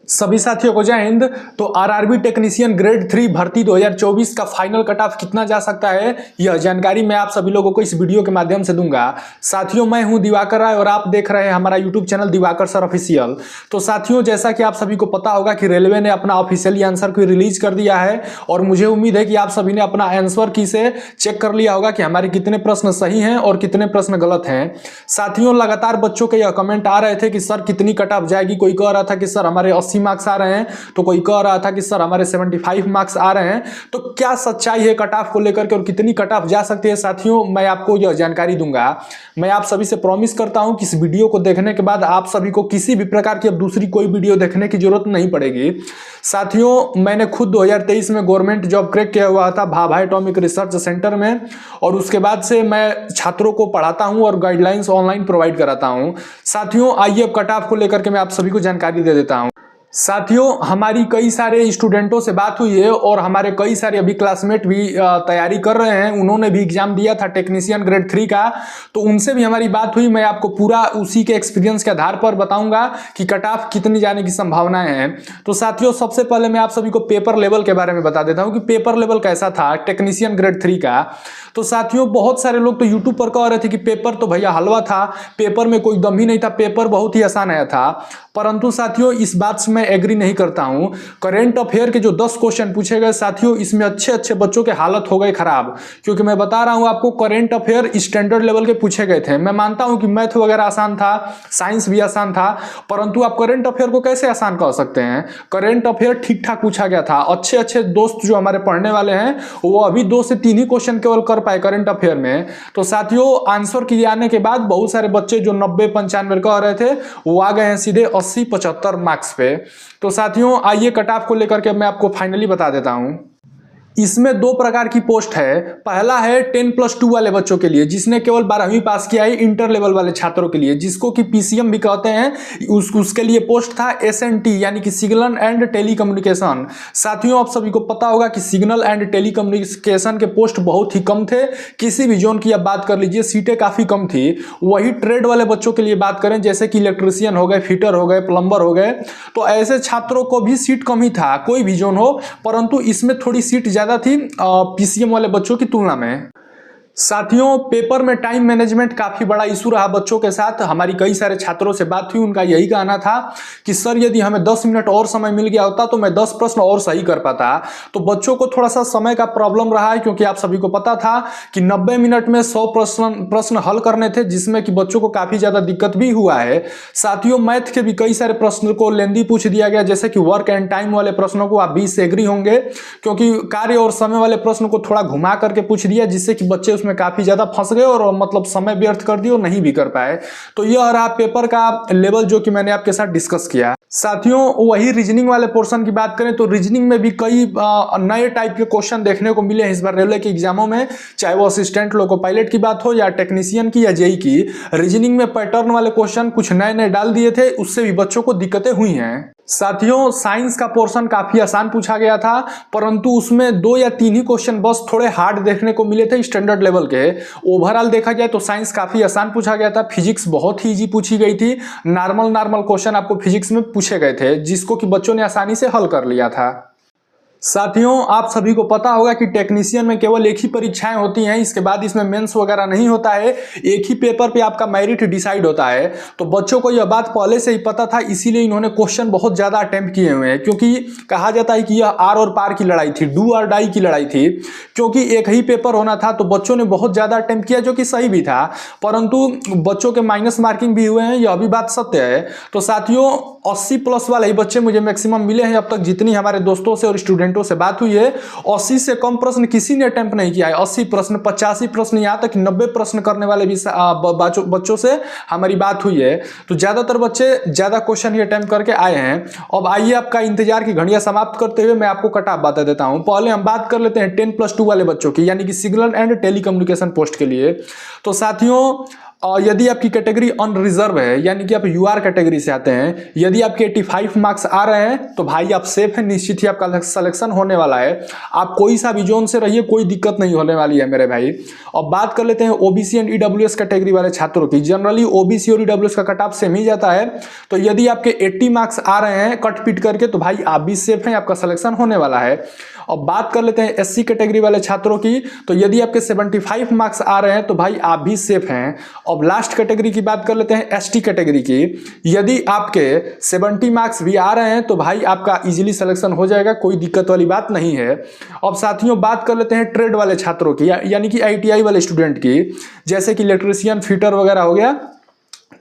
सभी साथियों को जय हिंद। तो आरआरबी टेक्नीशियन ग्रेड 3 भर्ती 2024 का फाइनल कट ऑफ कितना जा सकता है, यह जानकारी मैं आप सभी लोगों को इस वीडियो के माध्यम से दूंगा। साथियों, मैं हूं दिवाकर राय और आप देख रहे हैं हमारा YouTube channel Diwakar sir official. तो साथियों, जैसा कि आप सभी को पता होगा कि रेलवे ने अपना ऑफिशियली आंसर को रिलीज कर दिया है और मुझे उम्मीद है कि आप सभी ने अपना आंसर की से चेक कर लिया होगा कि हमारे कितने प्रश्न सही हैं और कितने प्रश्न गलत हैं। साथियों, लगातार बच्चों के यह कमेंट आ रहे थे कि सर कितनी कट ऑफ जाएगी। कोई कह रहा था कि सर हमारे 80 मार्क्स आ रहे हैं, तो कोई कह रहा था कि सर हमारे 75 मार्क्स आ रहे हैं। तो क्या सच्चाई है कट ऑफ को लेकर के और कितनी कट ऑफ जा सकती है, साथियों मैं आपको यह जानकारी दूंगा। मैं आप सभी से प्रॉमिस करता हूं कि इस वीडियो को देखने के बाद आप सभी को किसी भी प्रकार की अब दूसरी कोई वीडियो देखने की जरूरत नहीं पड़ेगी। साथियों, मैंने खुद 2023 में गवर्नमेंट जॉब क्रैक किया हुआ था भाभा एटॉमिक रिसर्च सेंटर में, और उसके बाद से मैं छात्रों को पढ़ाता हूं और गाइडलाइंस ऑनलाइन प्रोवाइड कराता हूं। साथियों, आइए अब कट ऑफ को लेकर के मैं आप सभी को जानकारी दे देता हूं। साथियों, हमारी कई सारे स्टूडेंटों से बात हुई है और हमारे कई सारे अभी क्लासमेट भी तैयारी कर रहे हैं। उन्होंने भी एग्जाम दिया था टेक्नीशियन ग्रेड 3 का, तो उनसे भी हमारी बात हुई। मैं आपको पूरा उसी के एक्सपीरियंस के आधार पर बताऊंगा कि कट ऑफ कितनी जाने की संभावनाएं हैं। तो साथियों, सबसे पहले मैं आप सभी को पेपर लेवल के बारे में बता देता हूं कि पेपर लेवल कैसा था टेक्नीशियन ग्रेड 3 का। तो साथियों, बहुत सारे लोग तो यूट्यूब पर कह रहे थे कि पेपर तो भैया हलवा था, पेपर में कोई दम ही नहीं था, पेपर बहुत ही आसान आया था। परंतु साथियों, इस बात से मैं एग्री नहीं करता हूं। करेंट अफेयर के जो 10 क्वेश्चन पूछे गए साथियों, इसमें अच्छे अच्छे बच्चों के हालत हो गए खराब, क्योंकि मैं बता रहा हूं आपको करेंट अफेयर स्टैंडर्ड लेवल के पूछे गए थे। मैं मानता हूं कि मैथ वगैरह आसान था, साइंस भी आसान था, परंतु आप करेंट अफेयर को कैसे आसान कह सकते हैं। करेंट अफेयर ठीक ठाक पूछा गया था। अच्छे अच्छे दोस्त जो हमारे पढ़ने वाले हैं वो अभी 2 से 3 ही क्वेश्चन केवल कर पाए करेंट अफेयर में। तो साथियों, आंसर किए आने के बाद बहुत सारे बच्चे जो 90-95 कह रहे थे वो आ गए हैं सीधे 80-75 मार्क्स पे। तो साथियों, आइए कट ऑफ को लेकर के मैं आपको फाइनली बता देता हूं। इसमें 2 प्रकार की पोस्ट है। पहला है 10+2 वाले बच्चों के लिए, जिसने केवल 12वीं पास किया है, इंटर लेवल वाले छात्रों के लिए, जिसको कि पीसीएम भी कहते हैं। उसके लिए पोस्ट था एसएनटी यानी कि सिग्नल एंड टेलीकम्युनिकेशन। साथियों, आप सभी को पता होगा कि सिग्नल एंड टेलीकम्युनिकेशन के पोस्ट बहुत ही कम थे। किसी भी जोन की आप बात कर लीजिए, सीटें काफी कम थी। वही ट्रेड वाले बच्चों के लिए बात करें, जैसे कि इलेक्ट्रीशियन हो गए, फिटर हो गए, प्लम्बर हो गए, तो ऐसे छात्रों को भी सीट कम ही था, कोई भी जोन हो, परंतु इसमें थोड़ी सीट ज्यादा थी पीसीएम वाले बच्चों की तुलना में। साथियों, पेपर में टाइम मैनेजमेंट काफी बड़ा इशू रहा बच्चों के साथ। हमारी कई सारे छात्रों से बात हुई, उनका यही कहना था कि सर यदि हमें 10 मिनट और समय मिल गया होता तो मैं 10 प्रश्न और सही कर पाता। तो बच्चों को थोड़ा सा समय का प्रॉब्लम रहा है, क्योंकि आप सभी को पता था कि 90 मिनट में 100 प्रश्न हल करने थे, जिसमें कि बच्चों को काफी ज्यादा दिक्कत भी हुआ है। साथियों, मैथ के भी कई सारे प्रश्न को लेंदी पूछ दिया गया, जैसे कि वर्क एंड टाइम वाले प्रश्नों को आप 20 से एग्री होंगे, क्योंकि कार्य और समय वाले प्रश्न को थोड़ा घुमा करके पूछ दिया, जिससे कि बच्चे उसमें काफी ज्यादा फंस गए और मतलब समय व्यर्थ कर दिए और नहीं भी कर पाए। तो यह रहा पेपर का लेवल जो कि मैंने आपके साथ डिस्कस किया। साथियों, वही रीजनिंग वाले पोर्शन की बात करें तो रीजनिंग में भी कई नए टाइप के क्वेश्चन देखने को मिले हैं इस बार रेलवे के एग्जामों में, चाहे वो असिस्टेंट लोको पायलट की बात हो या टेक्नीशियन की या जेई की। रीजनिंग में पैटर्न वाले क्वेश्चन कुछ नए नए डाल दिए थे, उससे भी बच्चों को दिक्कतें हुई हैं। साथियों, साइंस का पोर्शन काफी आसान पूछा गया था, परंतु उसमें 2 या 3 ही क्वेश्चन बस थोड़े हार्ड देखने को मिले थे स्टैंडर्ड लेवल के। ओवरऑल देखा जाए तो साइंस काफी आसान पूछा गया था। फिजिक्स बहुत ही इजी पूछी गई थी। नॉर्मल क्वेश्चन आपको फिजिक्स में पूछे गए थे, जिसको कि बच्चों ने आसानी से हल कर लिया था। साथियों, आप सभी को पता होगा कि टेक्नीशियन में केवल एक ही परीक्षाएं होती हैं, इसके बाद इसमें मेंस वगैरह नहीं होता है। एक ही पेपर पे आपका मेरिट डिसाइड होता है। तो बच्चों को यह बात पहले से ही पता था, इसीलिए इन्होंने क्वेश्चन बहुत ज्यादा अटेम्प्ट किए हुए हैं, क्योंकि कहा जाता है कि यह आर और पार की लड़ाई थी, डू और डाई की लड़ाई थी। क्योंकि एक ही पेपर होना था तो बच्चों ने बहुत ज्यादा अटेम्प्ट किया, जो कि सही भी था, परंतु बच्चों के माइनस मार्किंग भी हुए हैं, यह भी बात सत्य है। तो साथियों, 80+ वाले ही बच्चे मुझे मैक्सिमम मिले हैं अब तक, जितनी हमारे दोस्तों से और स्टूडेंटों से बात हुई है। 80 से कम प्रश्न किसी ने अटेम्प्ट नहीं किया है। 80 प्रश्न, 85 प्रश्न, यहाँ तक 90 प्रश्न करने वाले भी बच्चों से हमारी बात हुई है। तो ज्यादातर बच्चे ज्यादा क्वेश्चन ही अटेम्प्ट करके आए हैं। अब आइए आपका इंतजार की घड़ियां समाप्त करते हुए मैं आपको कट ऑफ बता देता हूं। पहले हम बात कर लेते हैं 10+2 वाले बच्चों की, यानी कि सिग्नल एंड टेलीकम्युनिकेशन पोस्ट के लिए। तो साथियों, और यदि आपकी कैटेगरी अनरिजर्व है, यानी कि आप यूआर कैटेगरी से आते हैं, यदि आपके 85 मार्क्स आ रहे हैं तो भाई आप सेफ हैं, निश्चित ही आपका सिलेक्शन होने वाला है। आप कोई सा भी जोन से रहिए, कोई दिक्कत नहीं होने वाली है मेरे भाई। अब बात कर लेते हैं ओबीसी एंड ईडब्ल्यूएस कैटेगरी वाले छात्रों की। जनरली ओबीसी और ईडब्ल्यूएस का कट ऑफ सेम ही जाता है, तो यदि आपके 80 मार्क्स आ रहे हैं कट पीट करके तो भाई आप भी सेफ हैं, आपका सिलेक्शन होने वाला है। अब बात कर लेते हैं एससी कैटेगरी वाले छात्रों की, तो यदि आपके 75 मार्क्स आ रहे हैं तो भाई आप भी सेफ हैं। अब लास्ट कैटेगरी की बात कर लेते हैं एसटी कैटेगरी की। यदि आपके 70 मार्क्स भी आ रहे हैं तो भाई आपका इजीली सिलेक्शन हो जाएगा, कोई दिक्कत वाली बात नहीं है। अब साथियों बात कर लेते हैं ट्रेड वाले छात्रों की, यानी कि आईटीआई वाले स्टूडेंट की, जैसे कि इलेक्ट्रीशियन, फिटर वगैरह हो गया,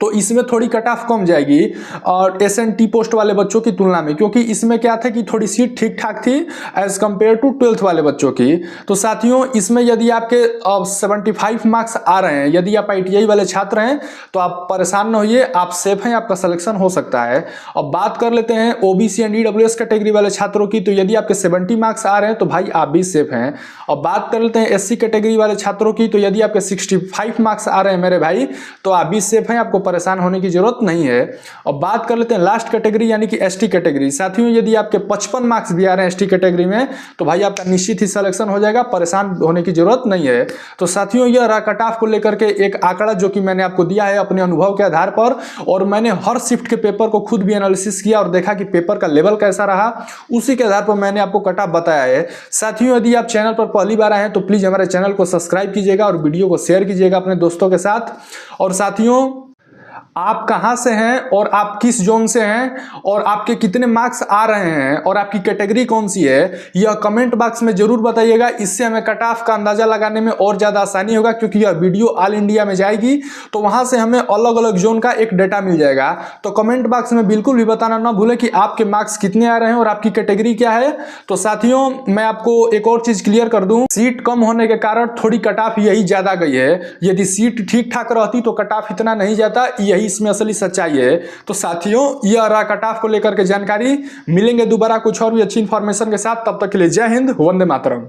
तो इसमें थोड़ी कट ऑफ कम जाएगी और एसएनटी पोस्ट वाले बच्चों की तुलना में, क्योंकि इसमें क्या था कि थोड़ी सीट ठीक ठाक थी एज कंपेयर टू 12th वाले बच्चों की। तो साथियों इसमें यदि आपके 75 मार्क्स आ रहे हैं, यदि आप आईटीआई वाले छात्र हैं तो आप परेशान न होइए, आप सेफ हैं, आपका सिलेक्शन हो सकता है। अब बात कर लेते हैं ओबीसी एंड ईडब्ल्यूएस कैटेगरी वाले छात्रों की, तो यदि आपके 70 मार्क्स आ रहे हैं तो भाई आप भी सेफ हैं। अब बात कर लेते हैं एससी कैटेगरी वाले छात्रों की, तो यदि आपके 65 मार्क्स आ रहे हैं मेरे भाई तो आप भी सेफ हैं, आपको परेशान होने की जरूरत नहीं है। अब बात कर लेते हैं लास्ट कैटेगरी यानी कि एसटी कैटेगरी। साथियों यदि आपके 55 मार्क्स भी आ रहे हैं एसटी कैटेगरी में तो भाई आपका निश्चित ही सिलेक्शन हो जाएगा, परेशान होने की जरूरत नहीं है। तो साथियों यह रहा कट ऑफ को लेकर के एक आंकड़ा जो कि मैंने आपको दिया है अपने अनुभव के आधार पर, और मैंने हर शिफ्ट के पेपर को खुद भी एनालिसिस किया और देखा कि पेपर का लेवल कैसा रहा, उसी के आधार पर मैंने आपको कट ऑफ बताया है। साथियों यदि आप चैनल पर पहली बार आए हैं तो प्लीज हमारे चैनल को सब्सक्राइब कीजिएगा और वीडियो को शेयर कीजिएगा अपने दोस्तों के साथ। और साथियों आप कहां से हैं और आप किस जोन से हैं और आपके कितने मार्क्स आ रहे हैं और आपकी कैटेगरी कौन सी है, यह कमेंट बॉक्स में जरूर बताइएगा। इससे हमें कट ऑफ का अंदाजा लगाने में और ज्यादा आसानी होगा, क्योंकि यह वीडियो ऑल इंडिया में जाएगी तो वहां से हमें अलग अलग जोन का एक डाटा मिल जाएगा। तो कमेंट बॉक्स में बिल्कुल भी बताना ना भूलें कि आपके मार्क्स कितने आ रहे हैं और आपकी कैटेगरी क्या है। तो साथियों मैं आपको एक और चीज क्लियर कर दूं, सीट कम होने के कारण थोड़ी कट ऑफ यही ज्यादा गई है। यदि सीट ठीक ठाक रहती तो कट ऑफ इतना नहीं जाता, यही इसमें असली सच्चाई है। तो साथियों यह रहा कट ऑफ को लेकर के जानकारी। मिलेंगे दोबारा कुछ और भी अच्छी इंफॉर्मेशन के साथ, तब तक के लिए जय हिंद, वंदे मातरम।